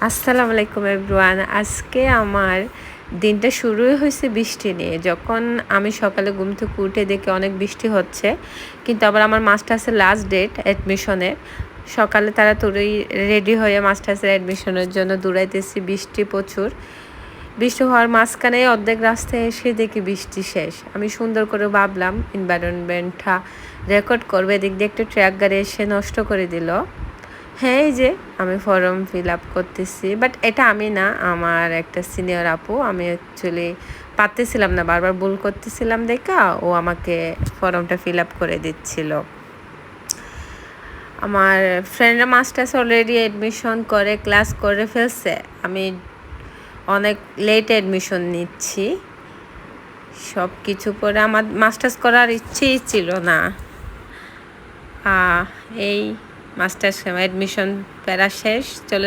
আসসালামু আলাইকুম এভরিওয়ান। আজকে আমার দিনটা শুরুই হয়েছে বৃষ্টি নিয়ে। যখন আমি সকালে ঘুম থেকে উঠে দেখি অনেক বৃষ্টি হচ্ছে, কিন্তু আবার আমার মাস্টার্সের লাস্ট ডেট অ্যাডমিশনের। সকালে তাড়াতাড়ি রেডি হয়ে মাস্টার্সের অ্যাডমিশনের জন্য দৌড়াইতেছি, বৃষ্টি প্রচুর। বৃষ্টি হওয়ার মাঝখানে অর্ধেক রাস্তায় এসে দেখি বৃষ্টি শেষ। আমি সুন্দর করে ভাবলাম এনভায়রনমেন্টটা রেকর্ড করবে, এদিক দিয়ে একটু ট্রাক গাড়ি এসে নষ্ট করে দিল। হ্যাঁ, এই যে আমি ফর্ম ফিল আপ করতেছি, বাট এটা আমি না, আমার একটা সিনিয়র আপু। আমি অ্যাকচুয়ালি পারতেছিলাম না, বারবার ভুল করতেছিলাম দেখা ও আমাকে ফর্মটা ফিল আপ করে দিচ্ছিল। আমার ফ্রেন্ডরা মাস্টার্স অলরেডি অ্যাডমিশন করে ক্লাস করে ফেলছে। আমি অনেক লেট অ্যাডমিশন নিচ্ছি। সব কিছু পরে আমার মাস্টার্স করার ইচ্ছেই ছিল না। এই মাস্টার্স অ্যাডমিশন প্যারা শেষ, চলে